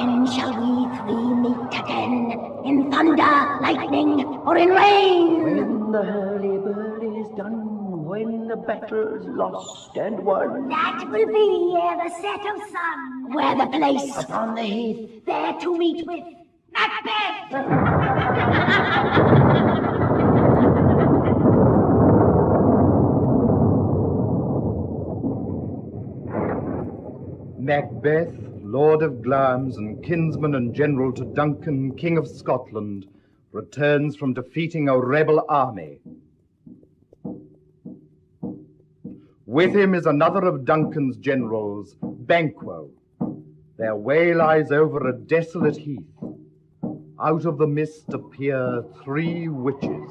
When shall we three meet again? In thunder, lightning, or in rain? When the hurly-burly is done, when the battle's lost and won. That will be ere the set of sun. Where the place? Upon the heath. There to meet with Macbeth! Macbeth, Lord of Glamis and kinsman and general to Duncan, King of Scotland, returns from defeating a rebel army. With him is another of Duncan's generals, Banquo. Their way lies over a desolate heath. Out of the mist appear three witches.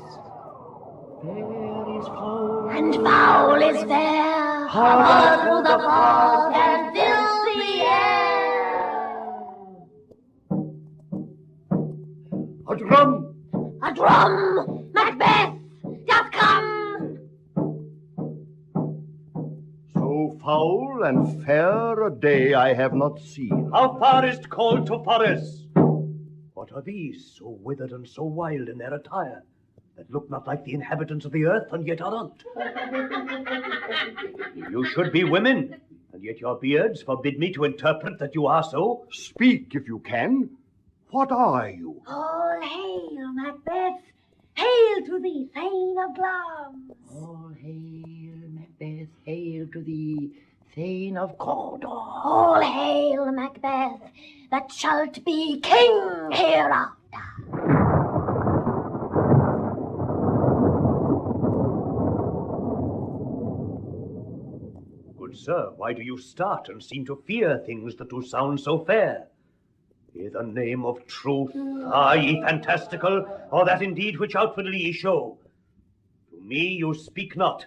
Fair is foul, and foul is fair, hover through the fog and fill the air. A drum! A drum! Macbeth doth come! So foul and fair a day I have not seen. How far is't called to Forres? What are these, so withered and so wild in their attire, that look not like the inhabitants of the earth, and yet are not? You should be women, and yet your beards forbid me to interpret that you are so. Speak, if you can. What are you? All hail, Macbeth! Hail to thee, Thane of Glamis! all hail, Macbeth, hail to thee, Thane of Cawdor. All hail, Macbeth, that shalt be king hereafter. Good sir, why do you start and seem to fear things that do sound so fair? I' the name of truth, are ye fantastical, or that indeed which outwardly ye show? To me you speak not.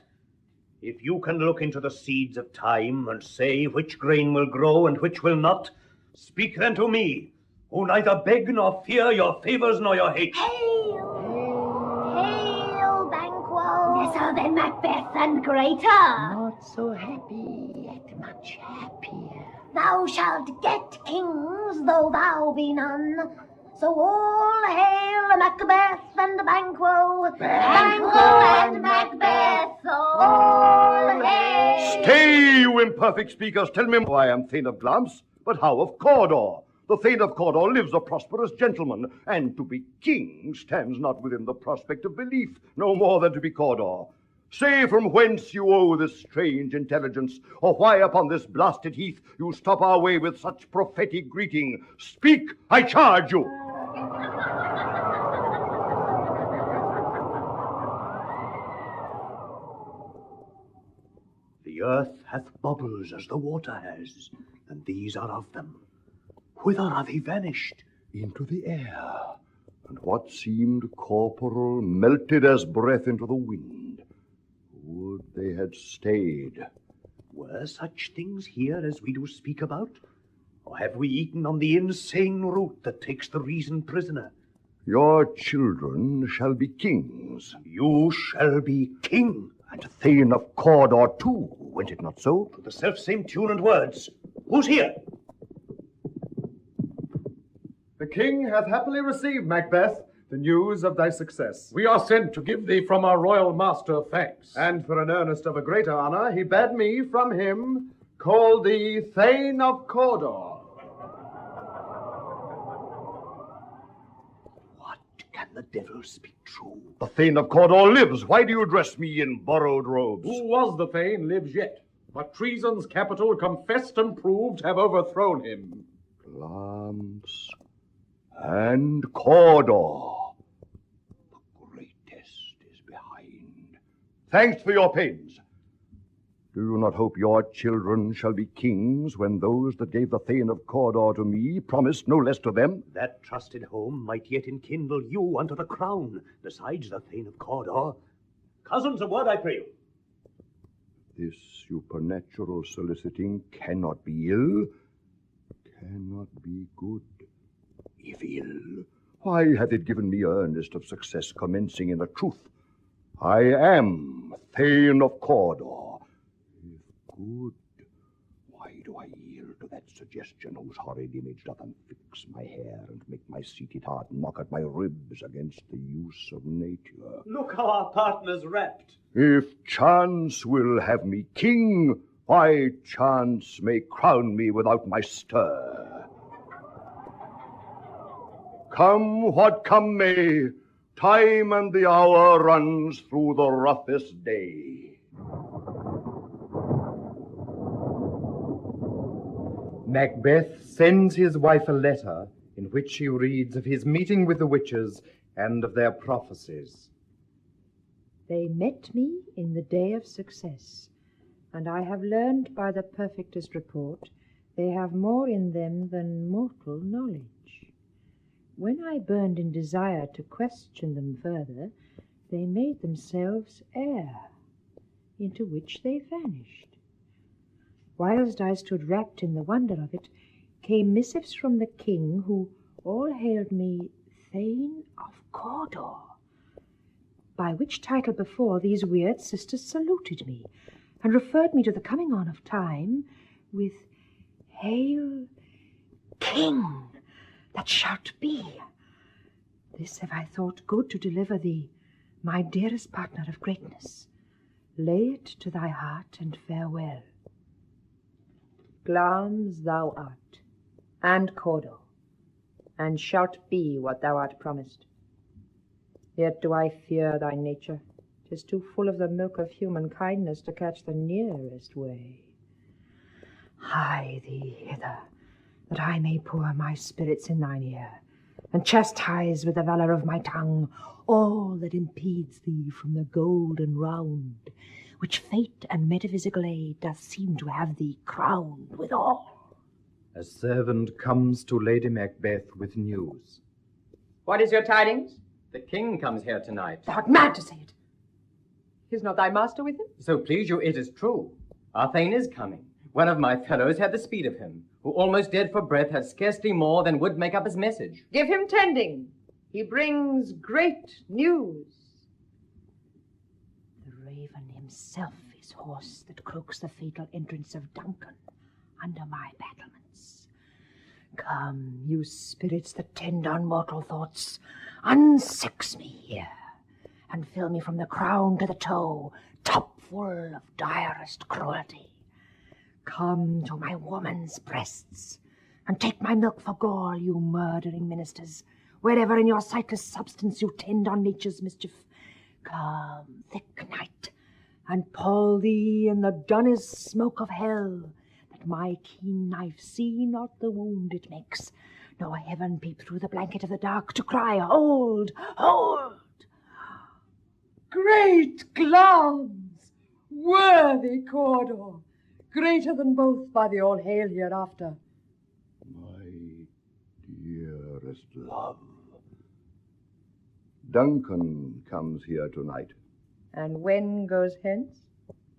If you can look into the seeds of time and say which grain will grow and which will not, speak then to me, who neither beg nor fear your favours nor your hate. Hail! Hail, Banquo! Lesser than Macbeth and greater. Not so happy, yet much happier. Thou shalt get kings, though thou be none. So all hail Macbeth and Banquo, Banquo and Macbeth, all hail. Stay, you imperfect speakers. Tell me, I am Thane of Glamis, but how of Cawdor? The Thane of Cawdor lives a prosperous gentleman, and to be king stands not within the prospect of belief, no more than to be Cawdor. Say from whence you owe this strange intelligence, or why upon this blasted heath you stop our way with such prophetic greeting. Speak, I charge you. The earth hath bubbles as the water has, and these are of them. Whither are they vanished? Into the air, and what seemed corporal melted as breath into the wind. Would they had stayed. Were such things here as we do speak about? Or have we eaten on the insane root that takes the reason prisoner? Your children shall be kings. You shall be king. And Thane of Cawdor too, went it not so? To the self-same tune and words. Who's here? The king hath happily received, Macbeth, the news of thy success. We are sent to give thee from our royal master thanks. And for an earnest of a greater honour, he bade me from him call thee Thane of Cawdor. What can the devil speak true? The Thane of Cawdor lives. Why do you dress me in borrowed robes? Who was the Thane lives yet, but treason's capital confessed and proved have overthrown him. Glamis and Cawdor. The greatest is behind. Thanks for your pains. Do you not hope your children shall be kings when those that gave the Thane of Cawdor to me promised no less to them? That trusted home might yet enkindle you unto the crown, besides the Thane of Cawdor. Cousins, a word, I pray you. This supernatural soliciting cannot be ill, cannot be good. If ill, why hath it given me earnest of success commencing in the truth? I am Thane of Cawdor. If good, why do I yield to That suggestion whose horrid image doth unfix my hair and make my seated heart knock at my ribs against the use of nature. Look how our partner's rapt. If chance will have me king, why chance may crown me without my stir. Come what come may, time and the hour runs through the roughest day. Macbeth sends his wife a letter in which she reads of his meeting with the witches and of their prophecies. They met me in the day of success, and I have learned by the perfectest report they have more in them than mortal knowledge. When I burned in desire to question them further, they made themselves air, into which they vanished. Whilst I stood wrapped in the wonder of it, came missives from the king, who all hailed me Thane of Cawdor, by which title before these weird sisters saluted me, and referred me to the coming on of time with Hail, King, that shalt be. This have I thought good to deliver thee, my dearest partner of greatness. Lay it to thy heart, and farewell. Glamis thou art, and Cawdor, and shalt be what thou art promised. Yet do I fear thy nature. 'Tis too full of the milk of human kindness to catch the nearest way. Hie thee hither, that I may pour my spirits in thine ear, and chastise with the valour of my tongue all that impedes thee from the golden round, which fate and metaphysical aid doth seem to have thee crowned withal. A servant comes to Lady Macbeth with news. What is your tidings? The king comes here tonight. Thou art mad to say it. Is not thy master with him? So please you, it is true. Our Thane is coming. One of my fellows had the speed of him, who almost dead for breath had scarcely more than would make up his message. Give him tending. He brings great news. The raven himself is hoarse that croaks the fatal entrance of Duncan under my battlements. Come, you spirits that tend on mortal thoughts, unsex me here, and fill me from the crown to the toe, top full of direst cruelty. Come to my woman's breasts, and take my milk for gall, you murdering ministers, wherever in your sightless substance you tend on nature's mischief. Come, thick night, and pall thee in the dunnest smoke of hell, that my keen knife see not the wound it makes, nor heaven peep through the blanket of the dark to cry, hold, hold! Great Glamis, worthy Cawdor, greater than both by the all hail hereafter. My dearest love, Duncan comes here tonight. And when goes hence?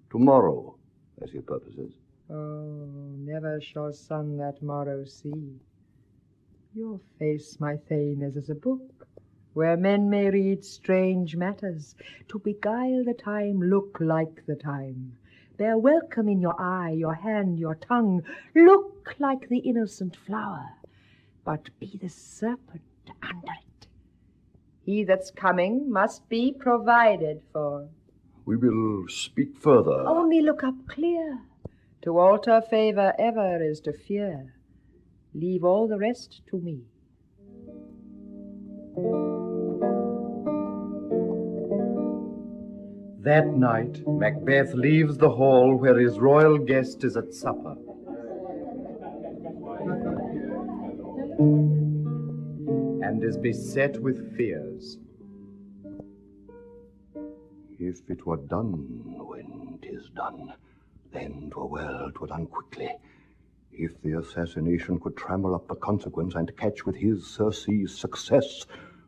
Tomorrow, as he purposes. Oh, never shall sun that morrow see. Your face, my Thane, is as a book, where men may read strange matters, to beguile the time, look like the time. Bear welcome in your eye, your hand, your tongue, look like the innocent flower, but be the serpent under it. He that's coming must be provided for. We will speak further. Only look up clear. To alter favour ever is to fear. Leave all the rest to me. That night, Macbeth leaves the hall where his royal guest is at supper. And is beset with fears. If it were done when 'tis done, then 'twere well 'twere done quickly. If the assassination could trammel up the consequence and catch with his surcease success,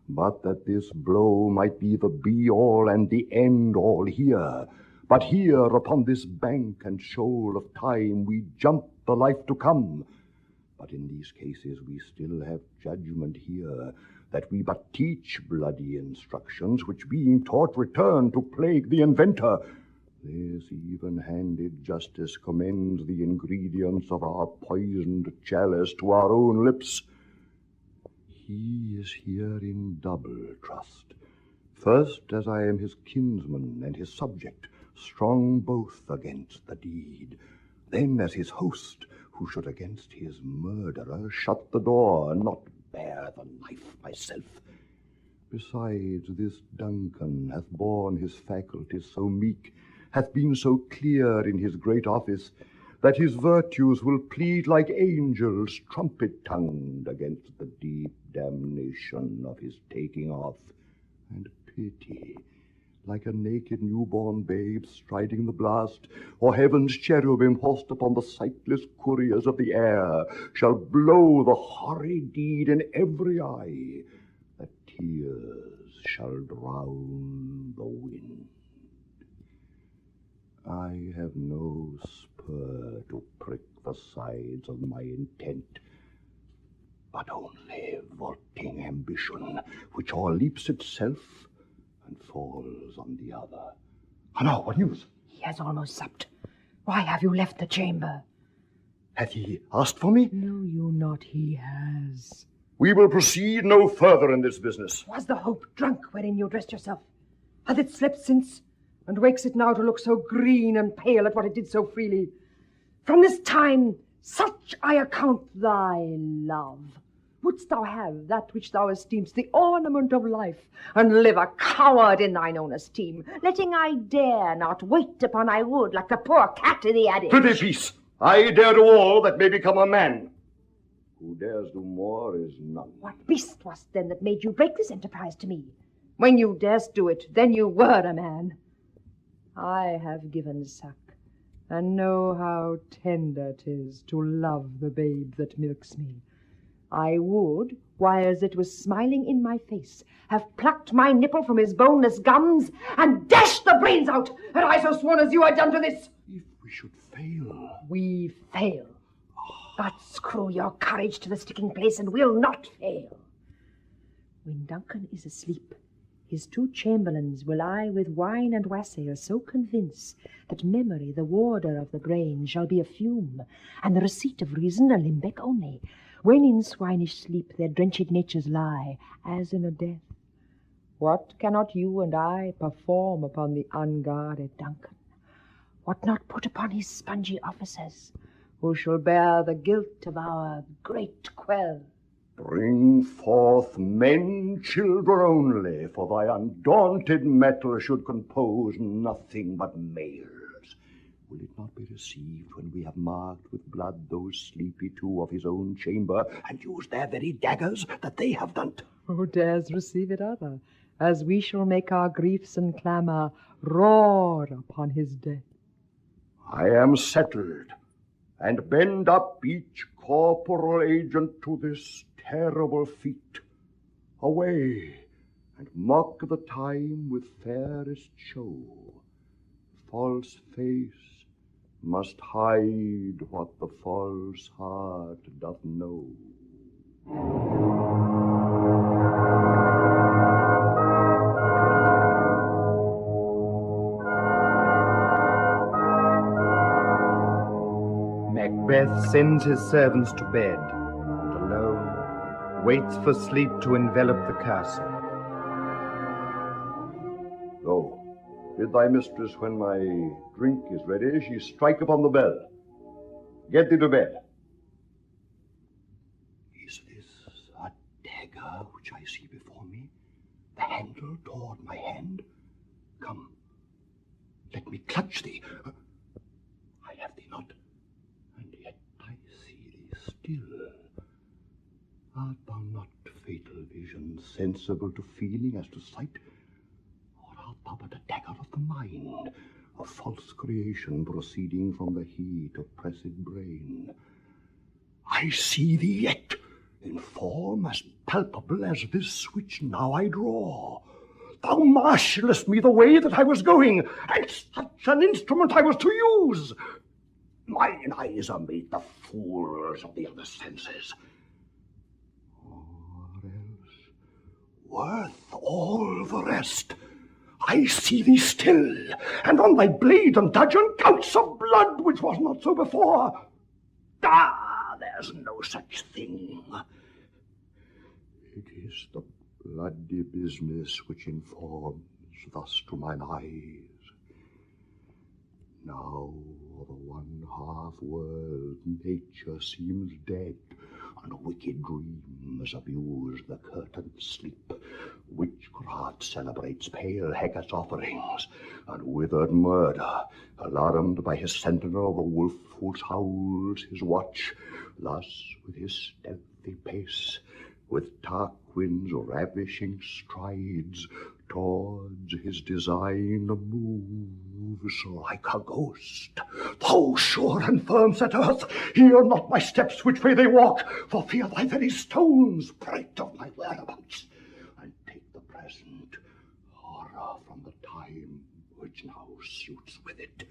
but that this blow might be the be-all and the end-all here. But here upon this bank and shoal of time we jump the life to come. But in these cases we still have judgment here, that we but teach bloody instructions, which being taught return to plague the inventor. This even-handed justice commends the ingredients of our poisoned chalice to our own lips. He is here in double trust. First, as I am his kinsman and his subject, strong both against the deed. Then as his host, who should against his murderer shut the door and not bear the knife myself. Besides, this Duncan hath borne his faculties so meek, hath been so clear in his great office, that his virtues will plead like angels trumpet-tongued against the deep damnation of his taking off, and pity, like a naked newborn babe striding the blast, or heaven's cherubim horsed upon the sightless couriers of the air, shall blow the horrid deed in every eye, that tears shall drown the wind. I have no spur to prick the sides of my intent, but only vaulting ambition, which o'erleaps itself and falls on the other. Ah, now, what news? He has almost supped. Why have you left the chamber? Hath he asked for me? Know you not he has? We will proceed no further in this business. Was the hope drunk wherein you dressed yourself? Hath it slept since, and wakes it now to look so green and pale at what it did so freely? From this time, such I account thy love. Wouldst thou have that which thou esteem'st the ornament of life, and live a coward in thine own esteem, letting I dare not wait upon I would, like the poor cat i' the adage? Prithee, peace. I dare do all that may become a man. Who dares do more is none. What beast wast then that made you break this enterprise to me? When you durst do it, then you were a man. I have given suck, and know how tender 'tis to love the babe that milks me. I would, whiles it was smiling in my face, have plucked my nipple from his boneless gums and dashed the brains out, had I so sworn as you had done to this. If we should fail. We fail. But screw your courage to the sticking place, and we'll not fail. When Duncan is asleep, his two chamberlains will I with wine and wassail so convince that memory, the warder of the brain, shall be a fume, and the receipt of reason a limbeck only, when in swinish sleep their drenched natures lie, as in a death. What cannot you and I perform upon the unguarded Duncan? What not put upon his spongy officers, who shall bear the guilt of our great quell? Bring forth men, children only, for thy undaunted mettle should compose nothing but males. Will it not be received when we have marked with blood those sleepy two of his own chamber, and used their very daggers that they have done? Who dares receive it other, as we shall make our griefs and clamour roar upon his death? I am settled, and bend up each corporal agent to this terrible feat. Away, and mock the time with fairest show. False face must hide what the false heart doth know. Macbeth sends his servants to bed, and alone waits for sleep to envelop the castle. Go, bid thy mistress, when my drink is ready, she strike upon the bell. Get thee to bed. Is this a dagger which I see before me? The handle toward my hand? Come, let me clutch thee. I have thee not, and yet I see thee still. Art thou not fatal vision, sensible to feeling as to sight? Or art thou but a dagger of the mind, a false creation proceeding from the heat of pressed brain? I see thee yet, in form as palpable as this which now I draw. Thou marshallest me the way that I was going, and such an instrument I was to use. Mine eyes are made the fools of the other senses. Or else, worth all the rest, I see thee still, and on thy blade and dudgeon gouts of blood, which was not so before. Ah, there's no such thing. It is the bloody business which informs thus to mine eyes. Now the one half world, nature, seems dead, and wicked dreams abuse the curtained sleep. Witchcraft celebrates pale Hecate's offerings, and withered murder, alarmed by his sentinel, the wolf who howls his watch, thus with his stealthy pace, with Tarquin's ravishing strides, towards his design moves like a ghost. Thou sure and firm set earth, hear not my steps which way they walk, for fear thy very stones prate of my whereabouts, and take the present horror from the time which now suits with it.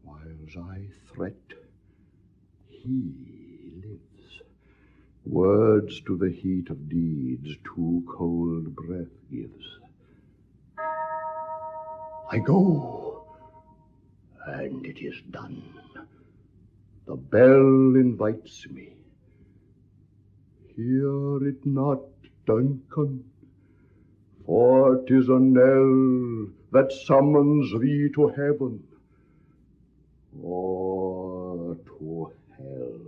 Whiles I threat, he lives. Words to the heat of deeds too cold breath gives. I go, and it is done. The bell invites me. Hear it not, Duncan, for 'tis a knell that summons thee to heaven or to hell.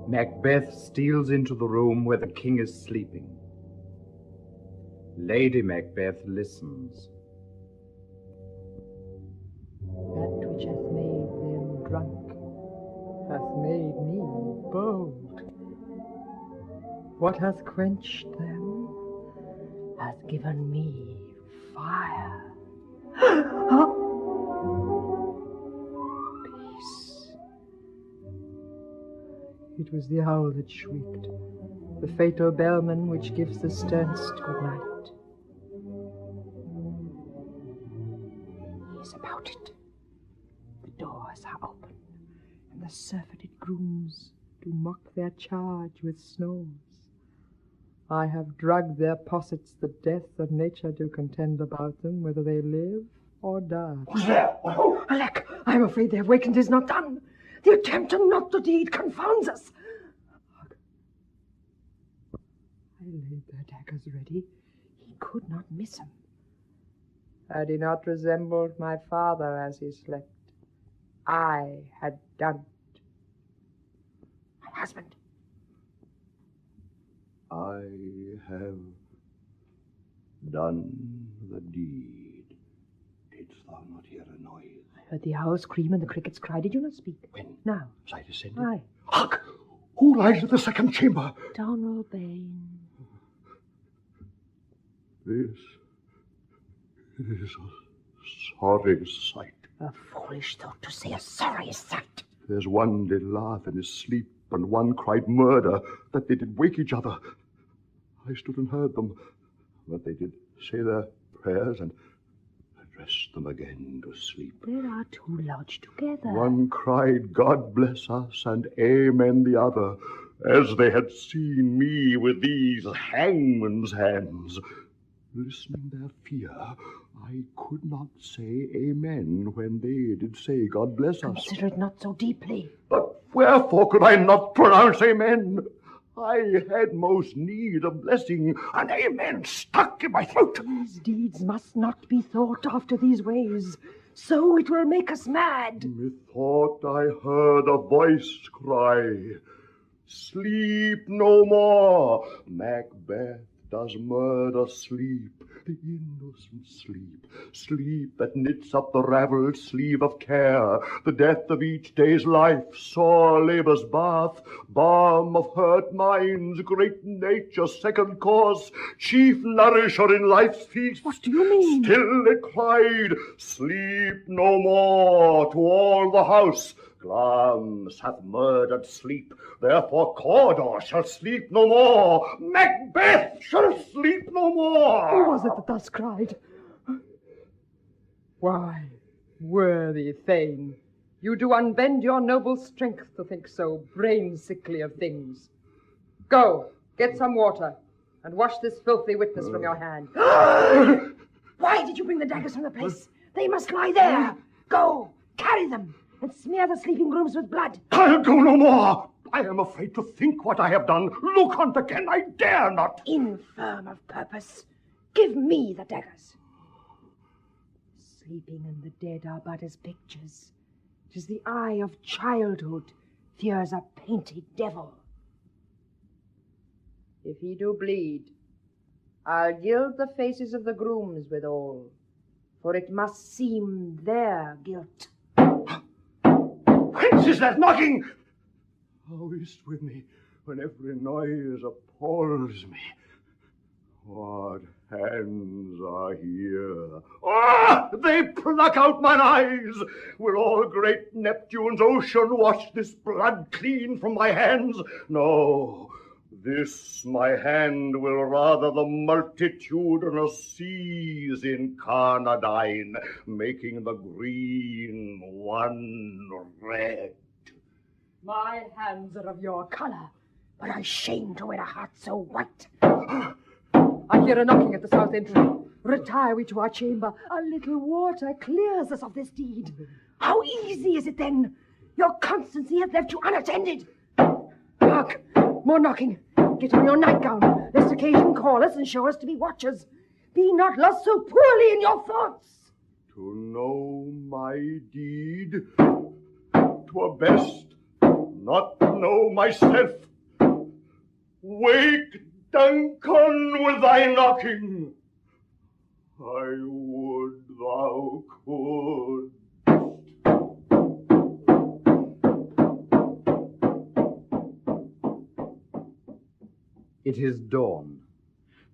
Macbeth steals into the room where the king is sleeping. Lady Macbeth listens. That which hath made them drunk hath made me bold. What hath quenched them hath given me fire. Peace. It was the owl that shrieked, the fatal bellman which gives the sternest good night. He is about it. The doors are open, and the surfeited grooms do mock their charge with snores. I have drugged their possets the death of nature do contend about them, whether they live or die. Who's there? Alack, I am afraid their wakened is not done. The attempt and not the deed confounds us. I laid their daggers ready. He could not miss him. Had he not resembled my father as he slept, I had done it. My husband. I have done the deed. Didst thou not hear a noise? I heard the owl scream and the crickets cry. Did you not speak? When? Now. As I descended? Aye. Hark! Who lies in the second chamber? Donal Bain. This is a sorry sight. A foolish thought to say, a sorry sight. There's one did laugh in his sleep, and one cried murder, that they did wake each other. I stood and heard them, but they did say their prayers and addressed them again to sleep. There are two lodged together. One cried, God bless us, and amen the other, as they had seen me with these hangman's hands. Listening their fear, I could not say amen when they did say, God bless us. Consider it not so deeply. But wherefore could I not pronounce amen? I had most need of blessing, and amen stuck in my throat. These deeds must not be thought after these ways, so it will make us mad. Methought I heard a voice cry, sleep no more, Macbeth does murder sleep, the innocent sleep, sleep that knits up the ravelled sleeve of care, the death of each day's life, sore labour's bath, balm of hurt minds, great nature's second course, chief nourisher in life's feast. What do you mean? Still it cried, sleep no more to all the house. Glamis hath murdered sleep, therefore Cawdor shall sleep no more. Macbeth shall sleep no more. Who was it that thus cried? Why, Worthy Thane, you do unbend your noble strength to think so brain-sickly of things. Go, get some water, and wash this filthy witness from your hand. Why did you bring the daggers from the place? They must lie there. Go, carry them, and smear the sleeping grooms with blood. I'll do no more. I am afraid to think what I have done. Look on again, I dare not. Infirm of purpose, give me the daggers. Sleeping and the dead are but as pictures. 'Tis the eye of childhood fears a painted devil. If he do bleed, I'll gild the faces of the grooms withal, for it must seem their guilt. Whence is that knocking? How is't with me when every noise appalls me? What hands are here? Ah! They pluck out mine eyes! Will all great Neptune's ocean wash this blood clean from my hands? No, this my hand will rather the multitudinous seas incarnadine, making the green one red. My hands are of your colour, but I shame to wear a heart so white. I hear a knocking at the south entry. Retire we to our chamber. A little water clears us of this deed. How easy is it then? Your constancy hath left you unattended. Hark! More knocking. Get on your nightgown, lest occasion call us and show us to be watchers. Be not lost so poorly in your thoughts. To know my deed, 'twere best not know myself. Wake, Duncan, with thy knocking. I would thou could. It is dawn.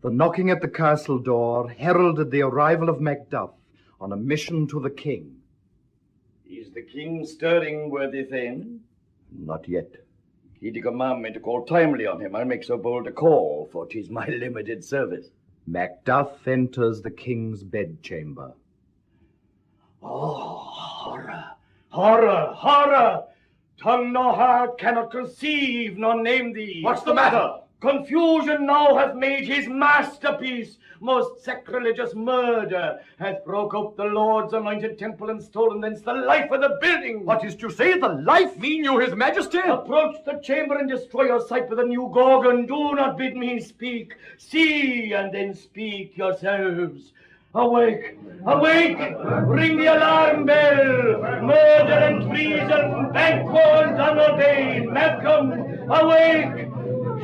The knocking at the castle door heralded the arrival of Macduff on a mission to the king. Is the king stirring, worthy Thane? Not yet. He did command me to call timely on him. I'll make so bold to call, for 'tis my limited service. Macduff enters the king's bedchamber. Oh, horror, horror, horror! Tongue nor heart cannot conceive nor name thee. What's the matter? Confusion now hath made his masterpiece. Most sacrilegious murder hath broke up the Lord's anointed temple and stolen thence the life of the building. What is to say, the life? Mean you his majesty? Approach the chamber and destroy your sight with a new gorgon. Do not bid me speak. See, and then speak yourselves. Awake! Awake! Ring the alarm bell! Murder and treason, banquo and unordained! Malcolm, awake!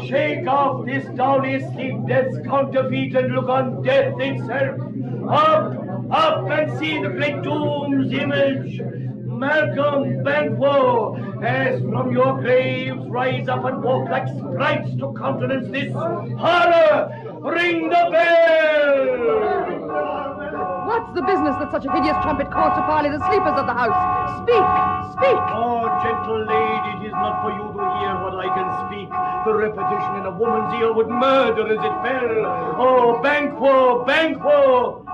Shake off this downy sleep, death's counterfeit, and look on death itself. Up and see the great doom's image. Malcolm, Banquo, as from your graves rise up and walk like sprites to countenance this horror. Ring the bell! What's the business that such a hideous trumpet calls to parley the sleepers of the house? Speak! Speak! Oh, gentle lady, it is not for you to hear what I can speak. The repetition in a woman's ear would murder as it fell. Oh, Banquo, Banquo!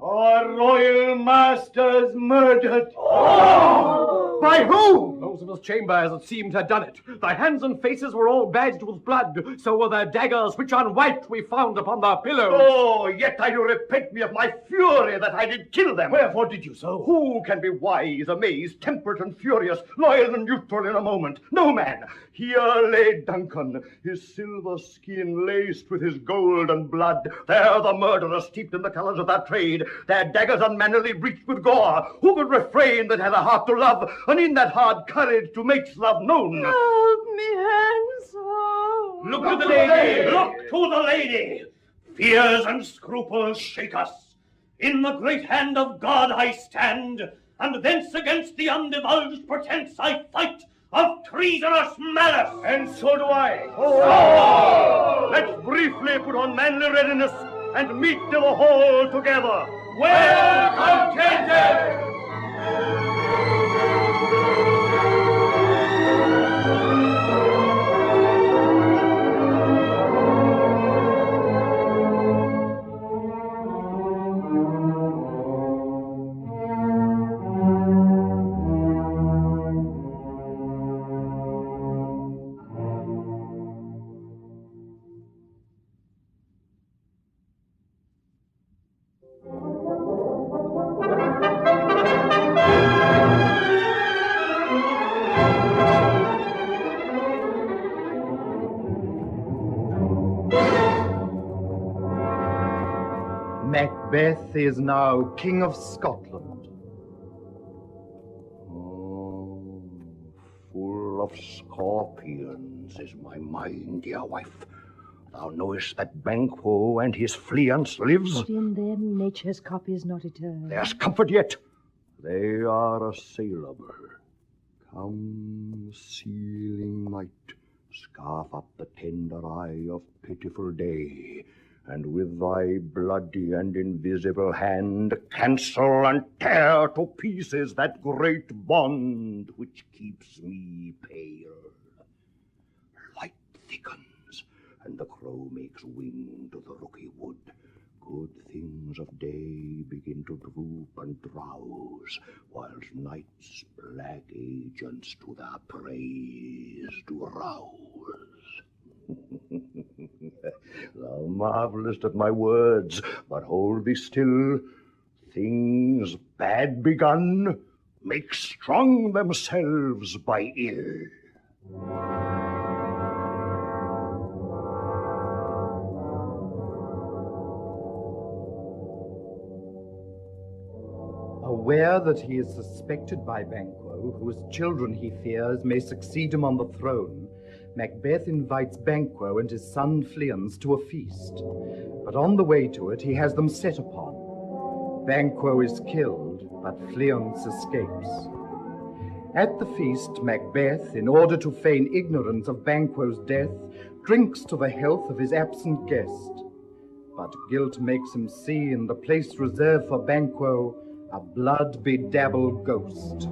Our royal master's murdered. Oh! By whom? Those of us chamber, as it seemed, had done it. Thy hands and faces were all badged with blood. So were their daggers, which unwiped we found upon their pillows. Oh, yet I do repent me of my fury that I did kill them. Wherefore did you so? Who can be wise, amazed, temperate, and furious, loyal and neutral in a moment? No man. Here lay Duncan, his silver skin laced with his gold and blood. There the murderers steeped in the colours of their trade, their daggers unmannerly breached with gore. Who could refrain that had a heart to love, and in that hard courage to make love known? Help me, handsome! Look to the lady! Look to the lady! Fears and scruples shake us. In the great hand of God I stand, and thence against the undivulged pretense I fight of treasonous malice. And so do I. Oh! Let's briefly put on manly readiness and meet to the hall together. Well contented! Macbeth is now King of Scotland. Oh, full of scorpions is my mind, dear wife. Thou knowest that Banquo and his fleance lives. But in them nature's copy is not eternal. There's comfort yet. They are assailable. Come, sealing night, scarf up the tender eye of pitiful day, and with thy bloody and invisible hand cancel and tear to pieces that great bond which keeps me pale. Light thickens, and the crow makes wing to the rooky wood. Good things of day begin to droop and drowse, whilst night's black agents to their praise do rouse. Thou marvelest at my words, but hold thee still. Things bad begun make strong themselves by ill. Aware that he is suspected by Banquo, whose children he fears may succeed him on the throne, Macbeth invites Banquo and his son Fleance to a feast. But on the way to it, he has them set upon. Banquo is killed, but Fleance escapes. At the feast, Macbeth, in order to feign ignorance of Banquo's death, drinks to the health of his absent guest. But guilt makes him see in the place reserved for Banquo a blood-bedabbled ghost.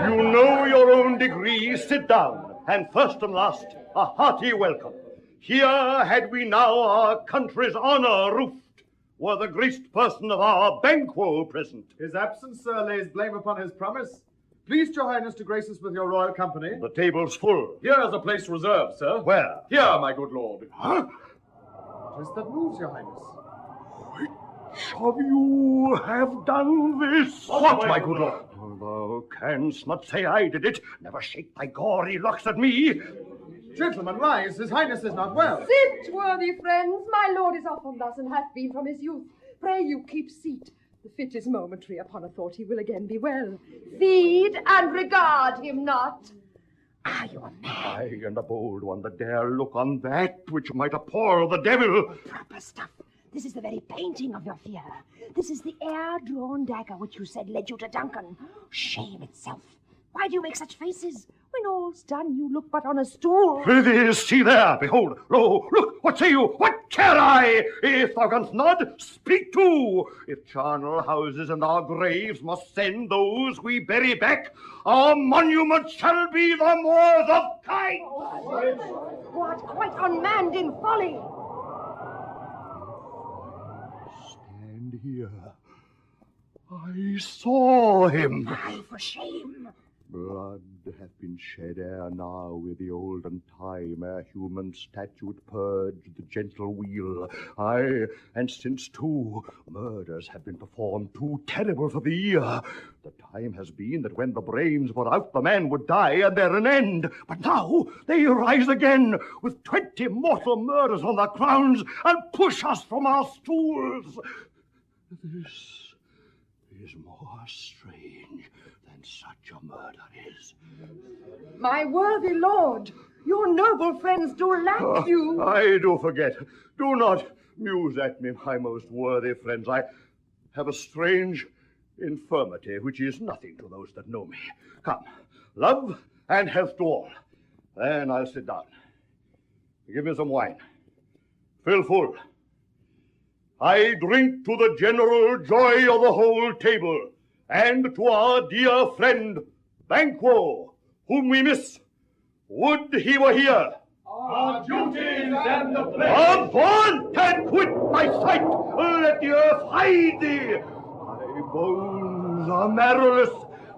You know your own degree. Sit down, and first and last, a hearty welcome. Here had we now our country's honour roofed, were the graced person of our Banquo present. His absence, sir, lays blame upon his promise. Please, your highness, to grace us with your royal company. The table's full. Here is a place reserved, sir. Where? Here, my good lord. Huh? What is that moves, your highness? Which of you have done this? What, my good lord? Thou canst not say I did it. Never shake thy gory locks at me. Gentlemen, rise. His highness is not well. Sit, worthy friends. My lord is often thus and hath been from his youth. Pray you keep seat. The fit is momentary. Upon a thought he will again be well. Feed and regard him not. Are you a man? I and a bold one that dare look on that which might appall the devil. Proper stuff. This is the very painting of your fear. This is the air-drawn dagger which you said led you to Duncan. Shame itself. Why do you make such faces? When all's done, you look but on a stool. Prithee, see there, behold, lo, look, what say you? What care I? If thou canst nod, speak too. If charnel houses and our graves must send those we bury back, our monument shall be the moors of Kite. Who art quite unmanned in folly. Stand here. I saw him. Aye, for shame. Blood hath been shed ere now with the olden time, ere human statute purged the gentle wheel. Aye, and since too, murders have been performed too terrible for the ear. The time has been that when the brains were out, the man would die, and there an end. But now they rise again, with 20 mortal murders on their crowns, and push us from our stools. This is more strange than such a murder is. My worthy lord, your noble friends do lack you. I do forget. Do not muse at me, my most worthy friends. I have a strange infirmity, which is nothing to those that know me. Come, love and health to all. Then I'll sit down. Give me some wine. Fill full. I drink to the general joy of the whole table, and to our dear friend, Banquo, whom we miss. Would he were here. Our duties and the place. Avaunt and quit my sight. Let the earth hide thee. Thy bones are marrowless.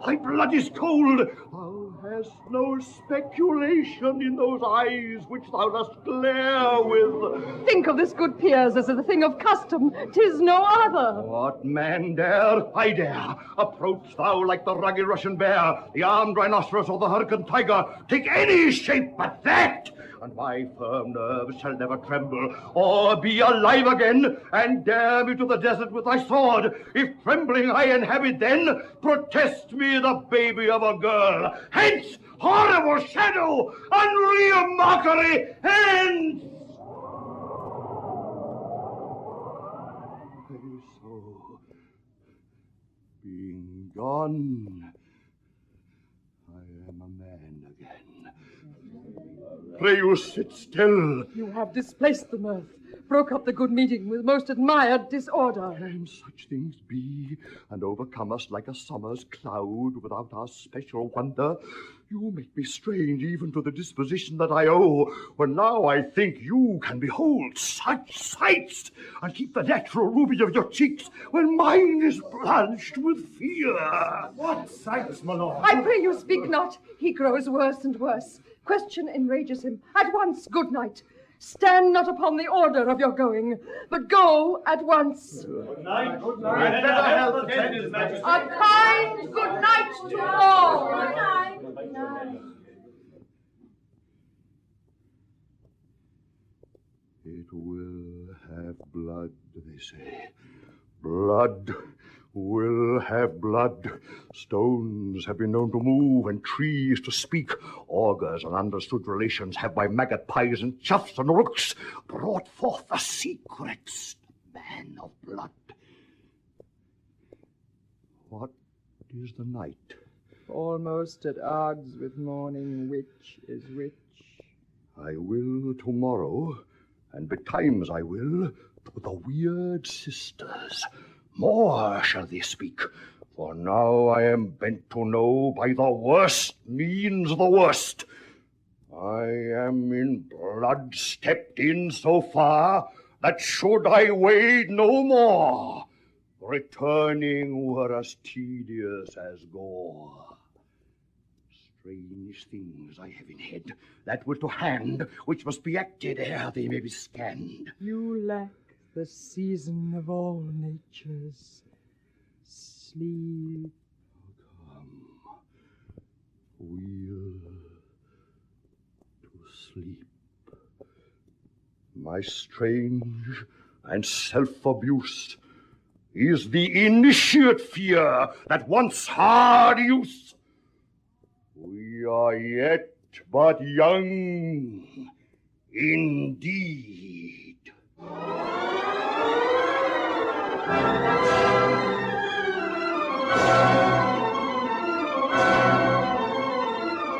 Thy blood is cold. Thou hast no speculation in those eyes which thou dost glare with. Think of this, good peers, as a thing of custom. 'Tis no other. What man dare? I dare. Approach thou like the rugged Russian bear, the armed rhinoceros or the hurricane tiger. Take any shape but that, and my firm nerves shall never tremble, or be alive again, and dare me to the desert with thy sword. If trembling I inhabit then, protest me the baby of a girl. Hence, horrible shadow, unreal mockery, hence! So, being gone, I am a man again. Pray you sit still. You have displaced the mirth, broke up the good meeting with most admired disorder. Can such things be, and overcome us like a summer's cloud without our special wonder? You make me strange even to the disposition that I owe, when now I think you can behold such sights, and keep the natural ruby of your cheeks, when mine is blanched with fear. What sights, my lord? I pray you speak not. He grows worse and worse. Question enrages him. At once, good night. Stand not upon the order of your going, but go at once. Good night. Good night. And better health attend his majesty. A kind good night to all. Good night. Good night. It will have blood, they say. Blood will have blood. Stones have been known to move, and trees to speak. Augurs and understood relations have by magpies and choughs and rooks brought forth the secrets, man of blood. What is the night? Almost at odds with morning, which is which? I will tomorrow, and betimes I will, to the weird sisters. More shall they speak, for now I am bent to know by the worst means the worst. I am in blood stepped in so far that should I wade no more, returning were as tedious as gore. Strange things I have in head, that will to hand, which must be acted ere they may be scanned. You lack the season of all natures. Sleep. Come, we'll to sleep. My strange and self-abuse is the initiate fear that wants hard use. We are yet but young, indeed.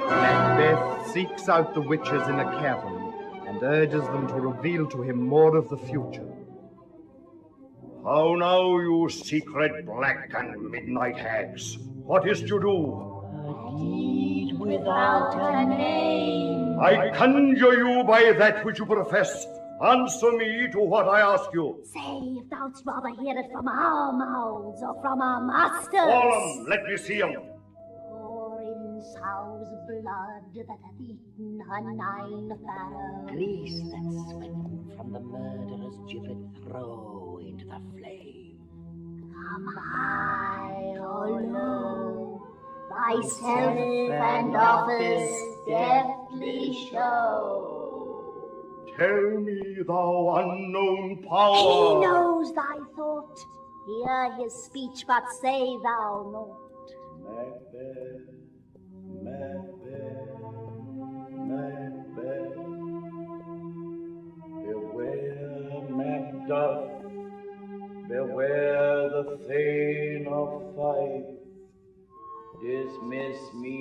Macbeth seeks out the witches in a cavern and urges them to reveal to him more of the future. How now, you secret black and midnight hags? What is to do? A deed without a name. I conjure you by that which you profess. Answer me to what I ask you. Say if thou'dst rather hear it from our mouths or from our masters. Call 'em, let me see 'em. Pour in sow's blood that hath eaten her 9 farrows. Grease that sweat from the murderer's gibbet throw into the flame. Come high or low, thyself and office deftly show. Tell me, thou unknown power. He knows thy thought. Hear his speech, but say thou naught. Macbeth, Macbeth, Macbeth. Beware, Macduff. Beware the Thane of Fife. Dismiss me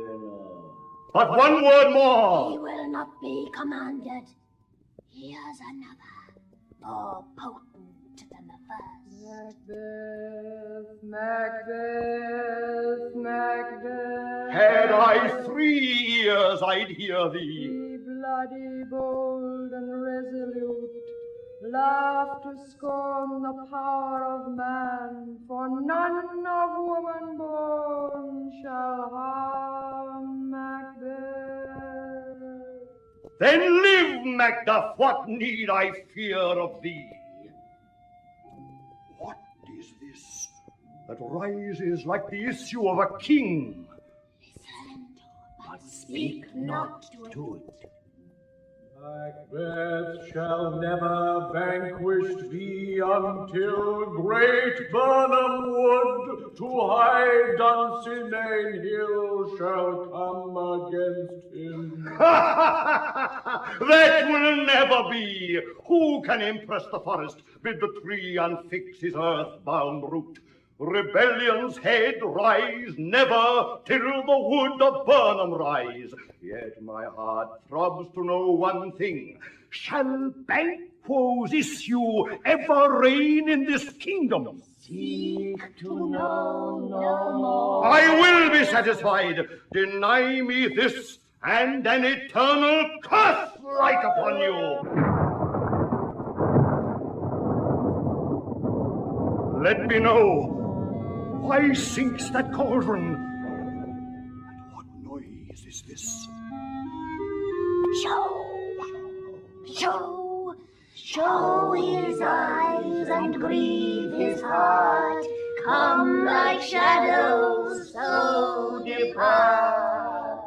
enough. But one word more. He will not be commanded. Here's another, more potent than the first. Macbeth, Macbeth, Macbeth. Had I 3 ears, I'd hear thee. Be bloody, bold, and resolute. Laugh to scorn the power of man, for none of woman born shall harm Macbeth. Then live, Macduff, what need I fear of thee? What is this that rises like the issue of a king? Listen, but speak not to it. Macbeth shall never vanquished be until great Burnham Wood to high Dunsinane Hill shall come against him. That will never be. Who can impress the forest, bid the tree unfix his earth-bound root? Rebellion's head rise never till the wood of Burnham rise. Yet my heart throbs to know one thing. Shall Banquo's issue ever reign in this kingdom? Seek to know no more. I will be satisfied. Deny me this, and an eternal curse light upon you. Let me know. Why sinks that cauldron? And what noise is this? Show his eyes and grieve his heart. Come like shadows, so depart.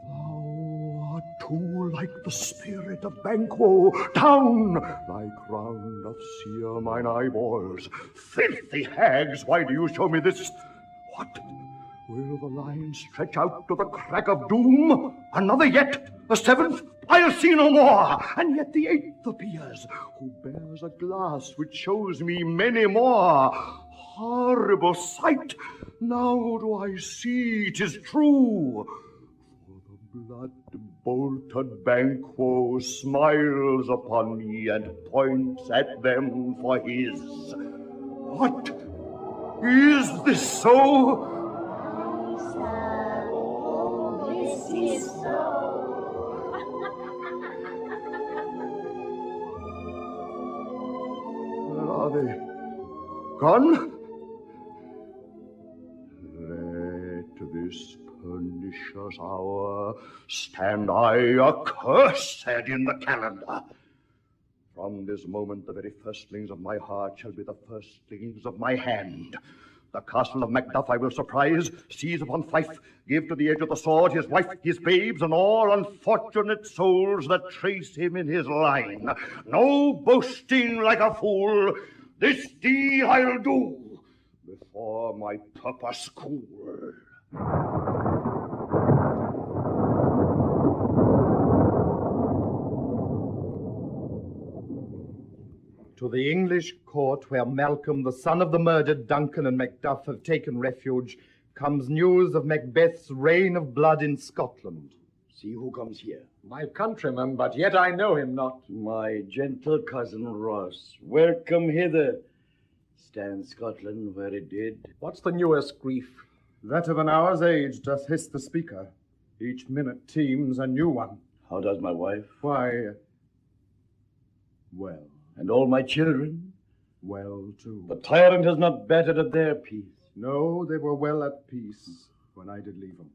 Thou art too like the spirit of Banquo. Down, thy crown doth sear mine eyeballs. Filthy hags, why do you show me this? What? Will the line stretch out to the crack of doom? Another yet, a seventh, I'll see no more. And yet the eighth appears, who bears a glass which shows me many more. Horrible sight! Now do I see 'tis true. For the blood-bolted Banquo smiles upon me and points at them for his. What? Is this so? This is so. Where are they? Gone? Let this pernicious hour stand I accursed in the calendar. From this moment the very firstlings of my heart shall be the firstlings of my hand. The castle of Macduff I will surprise, seize upon Fife, give to the edge of the sword his wife, his babes, and all unfortunate souls that trace him in his line. No boasting like a fool, this deed I'll do before my purpose cool. To the English court where Malcolm, the son of the murdered Duncan and Macduff, have taken refuge, comes news of Macbeth's reign of blood in Scotland. See who comes here. My countryman, but yet I know him not. My gentle cousin Ross, welcome hither. Stand Scotland where it did. What's the newest grief? That of an hour's age doth hiss the speaker. Each minute teems a new one. How does my wife? Why, well. And all my children? Well, too. The tyrant has not bettered their peace. No, they were well at peace when I did leave them.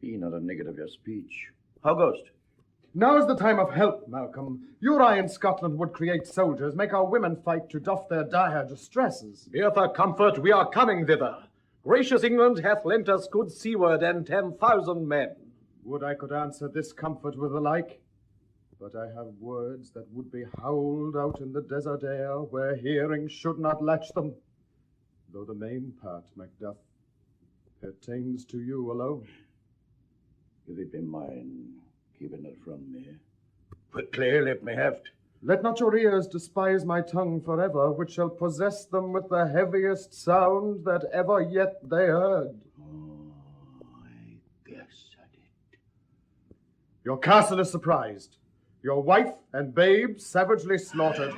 Be not a niggard of your speech. How goest? Now's the time of help, Malcolm. You or I in Scotland would create soldiers, make our women fight to doff their dire distresses. Bear for comfort, we are coming thither. Gracious England hath lent us good seaward and 10,000 men. Would I could answer this comfort with the like. But I have words that would be howled out in the desert air, where hearing should not latch them. Though the main part, Macduff, pertains to you alone. If it be mine, keeping it from me. But clear lip me heft. Let not your ears despise my tongue forever, which shall possess them with the heaviest sound that ever yet they heard. Oh, I guess at it. Your castle is surprised. Your wife and babes savagely slaughtered,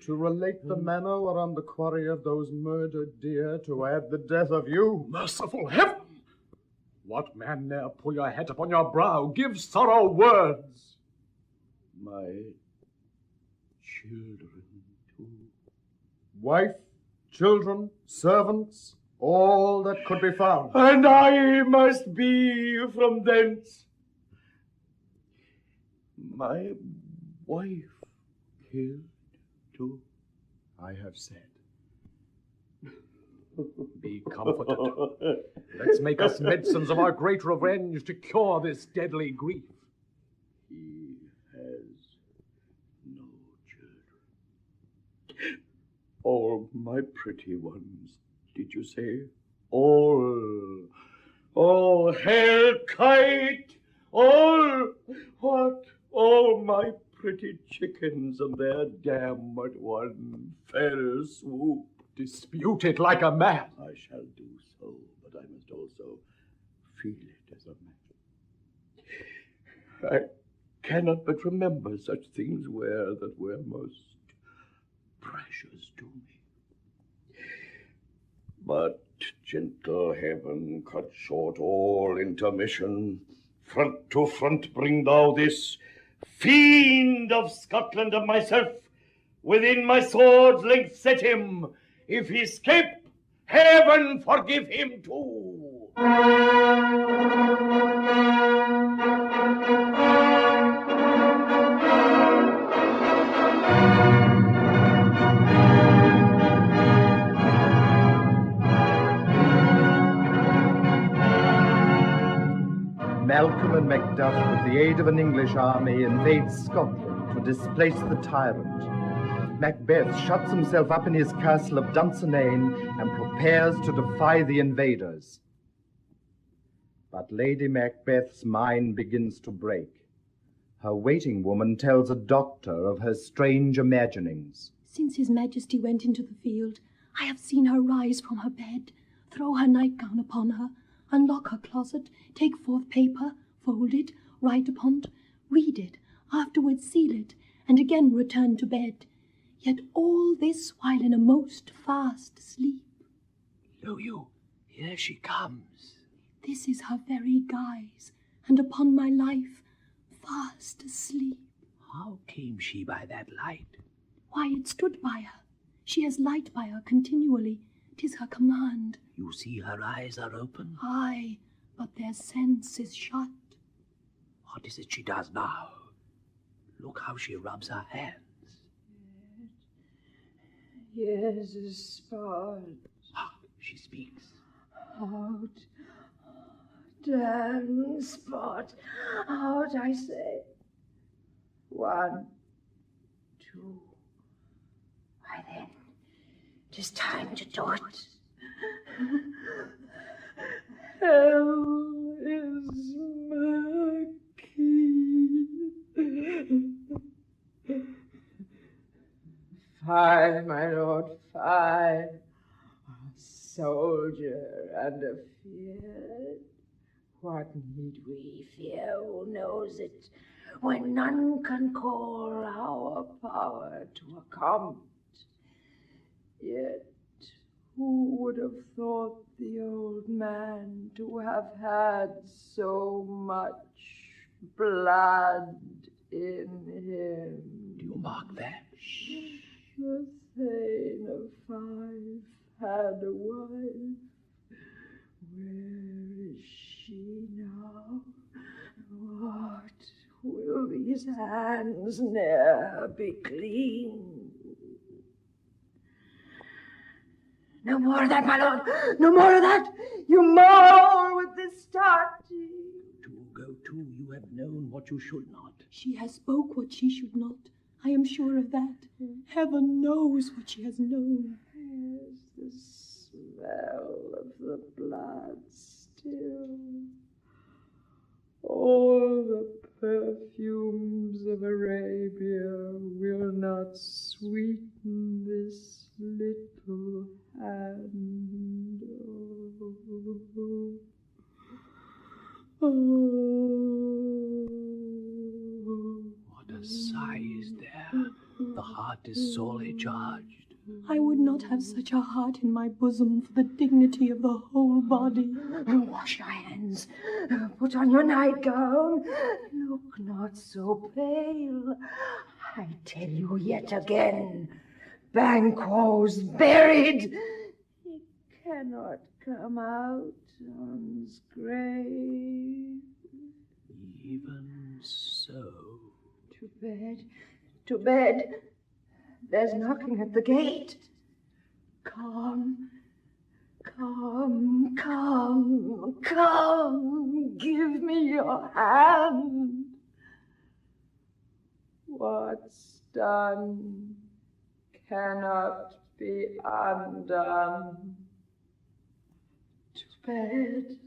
to relate the manner whereon the quarry of those murdered deer, to add the death of you. Merciful heaven! What man ne'er pull your hat upon your brow? Give sorrow words. My children, too. Wife, children, servants, all that could be found. And I must be from thence. My wife killed too. I have said. Be comforted. Let's make us medicines of our great revenge to cure this deadly grief. He has no children. All my pretty ones, did you say? All. Oh, hail kite! All. What? All my pretty chickens and their dam at one fell swoop. Dispute it like a man. I shall do so, but I must also feel it as a man. I cannot but remember such things that were most precious to me. But gentle heaven, cut short all intermission. Front to front bring thou this fiend of Scotland and myself. Within my sword's length set him. If he escape, heaven forgive him too. Malcolm and Macduff, with the aid of an English army, invade Scotland to displace the tyrant. Macbeth shuts himself up in his castle of Dunsinane and prepares to defy the invaders. But Lady Macbeth's mind begins to break. Her waiting woman tells a doctor of her strange imaginings. Since His Majesty went into the field, I have seen her rise from her bed, throw her nightgown upon her, unlock her closet, take forth paper, fold it, write upon it, read it, afterwards seal it, and again return to bed. Yet all this while in a most fast sleep. Lo you, here she comes. This is her very guise, and upon my life, fast asleep. How came she by that light? Why, it stood by her. She has light by her continually. 'Tis her command. You see her eyes are open? Aye, but their sense is shut. What is it she does now? Look how she rubs her hands. Yes, a spot. Ah, she speaks. Out. Damn spot. Out, I say. 1, 2. Why then, 'tis time to do it. Hell is murky. Fie, my lord, fie. A soldier and a fear. What need we fear? Who knows it? When none can call our power to account. Yet who would have thought the old man to have had so much blood in him? Do you mark that? The Thane of Fife had a wife. Where is she now? What will these hands ne'er be clean? No more of that, my lord. No more of that. You maul with this starchy. Go to, you have known what you should not. She has spoke what she should not. I am sure of that. Heaven knows what she has known. Yes, the smell of the blood still. All the perfumes of Arabia will not sweeten this little hand. What a sigh is there. The heart is sorely charged. I would not have such a heart in my bosom for the dignity of the whole body. Wash your hands. Put on your nightgown. Look not so pale. I tell you yet again, Banquo's buried. He cannot come out on his grave. Even so. To bed. To bed. There's knocking at the gate. Calm. Come, come, come, give me your hand. What's done cannot be undone. To bed,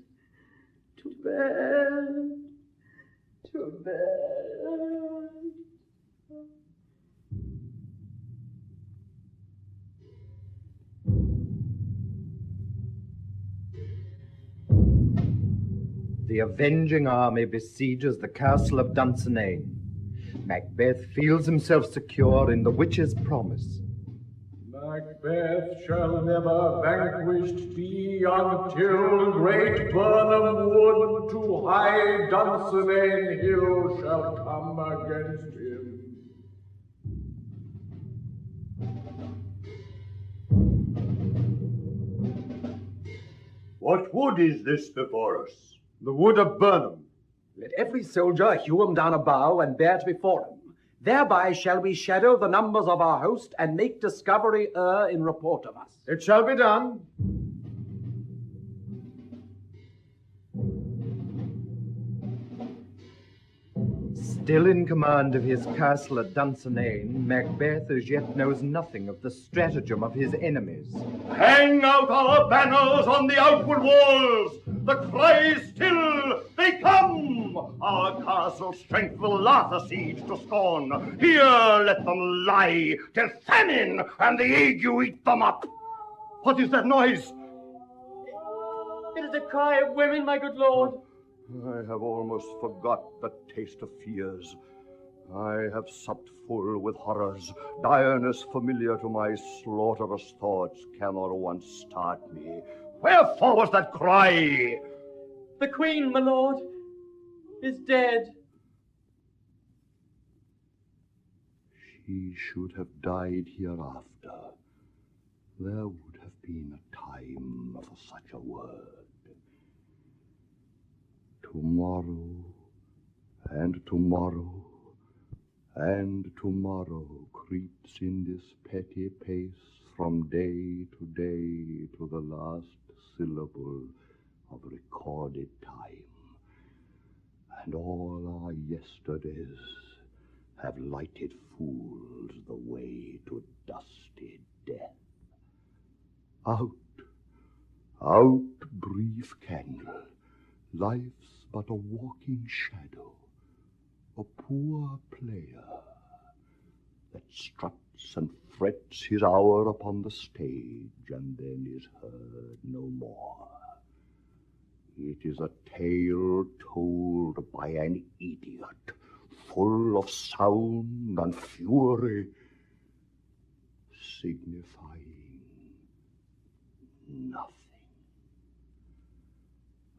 to bed, to bed. The avenging army besieges the castle of Dunsinane. Macbeth feels himself secure in the witch's promise. Macbeth shall never vanquished be until great Burnham Wood to high Dunsinane Hill shall come against him. What wood is this before us? The wood of Burnham. Let every soldier hew him down a bough and bear it before him. Thereby shall we shadow the numbers of our host and make discovery err in report of us. It shall be done. Still in command of his castle at Dunsinane, Macbeth as yet knows nothing of the stratagem of his enemies. Hang out our banners on the outward walls! The cry is still, they come! Our castle strength will laugh a siege to scorn. Here let them lie, till famine and the ague eat them up! What is that noise? It is a cry of women, my good lord. I have almost forgot the taste of fears. I have supped full with horrors, direness familiar to my slaughterous thoughts cannot once start me. Wherefore was that cry? The queen, my lord, is dead. She should have died hereafter. There would have been a time for such a word. Tomorrow, and tomorrow, and tomorrow creeps in this petty pace from day to day to the last syllable of recorded time. And all our yesterdays have lighted fools the way to dusty death. Out, out, brief candle, life's but a walking shadow, a poor player that struts and frets his hour upon the stage and then is heard no more. It is a tale told by an idiot, full of sound and fury, signifying nothing.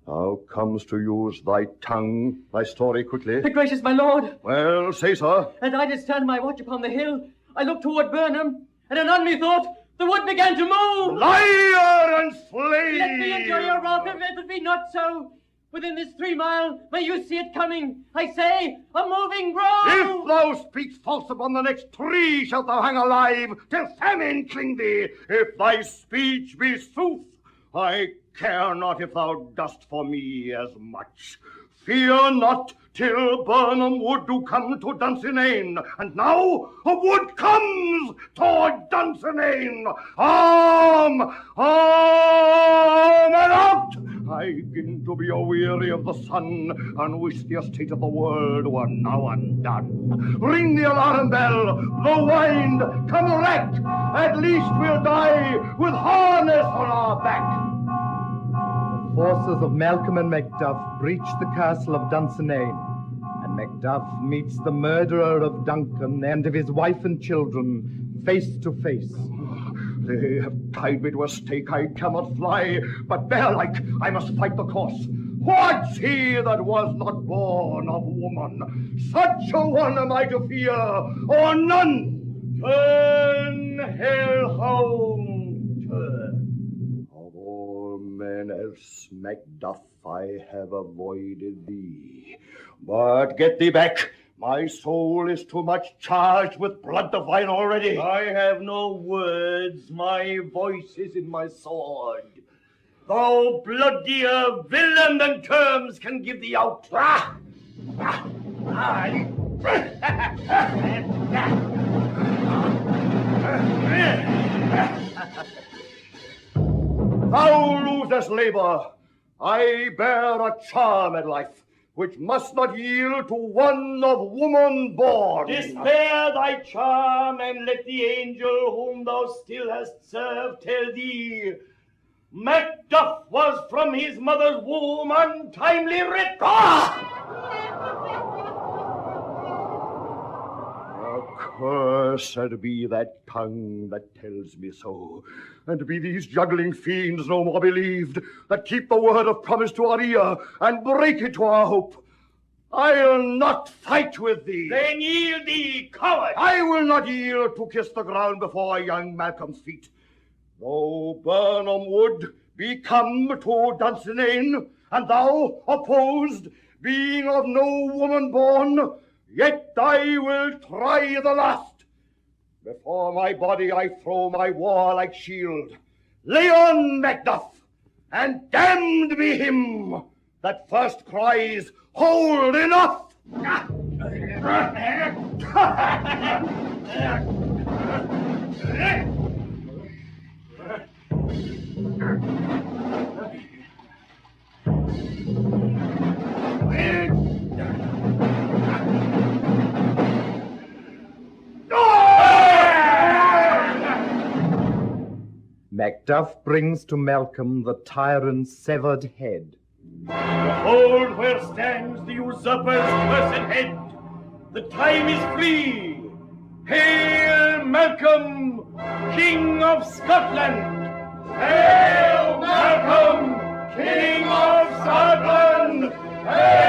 Thou comes to use thy tongue, thy story quickly. The gracious my lord. Well, say so. As I did stand my watch upon the hill, I looked toward Burnham, and anon methought the wood began to move. Liar and slave! Let me enjoy your wrath if it be not so. Within this 3 mile, may you see it coming. I say, a moving grove. If thou speakst false upon the next tree, shalt thou hang alive till famine cling thee. If thy speech be sooth, I care not if thou dost for me as much. Fear not till Burnham Wood do come to Dunsinane. And now a wood comes toward Dunsinane. Arm, arm, and out! I begin to be aweary of the sun, and wish the estate of the world were now undone. Ring the alarm bell, the wind, come wreck. At least we'll die with harness on our back. The forces of Malcolm and Macduff breach the castle of Dunsinane, and Macduff meets the murderer of Duncan and of his wife and children face to face. They have tied me to a stake, I cannot fly, but bear-like I must fight the course. What's he that was not born of woman? Such a one am I to fear, or none. Turn, hellhound, turn. Of all men else, Macduff, I have avoided thee. But get thee back. My soul is too much charged with blood divine already. I have no words. My voice is in my sword. Thou bloodier villain than terms can give thee out. Thou losest labor. I bear a charmed life, which must not yield to one of woman born. Despair thy charm, and let the angel whom thou still hast served tell thee, Macduff was from his mother's womb untimely ripped. Cursed be that tongue that tells me so, and be these juggling fiends no more believed, that keep the word of promise to our ear, and break it to our hope. I'll not fight with thee. Then yield thee, coward. I will not yield to kiss the ground before young Malcolm's feet. Though Burnham would be come to Dunsinane, and thou opposed, being of no woman born, yet I will try the last. Before my body I throw my warlike shield. Lay on, Macduff, and damned be him that first cries, hold enough! Macduff brings to Malcolm the tyrant's severed head. Behold where stands the usurper's cursed head. The time is free. Hail Malcolm, King of Scotland! Hail Malcolm, King of Scotland! Hail!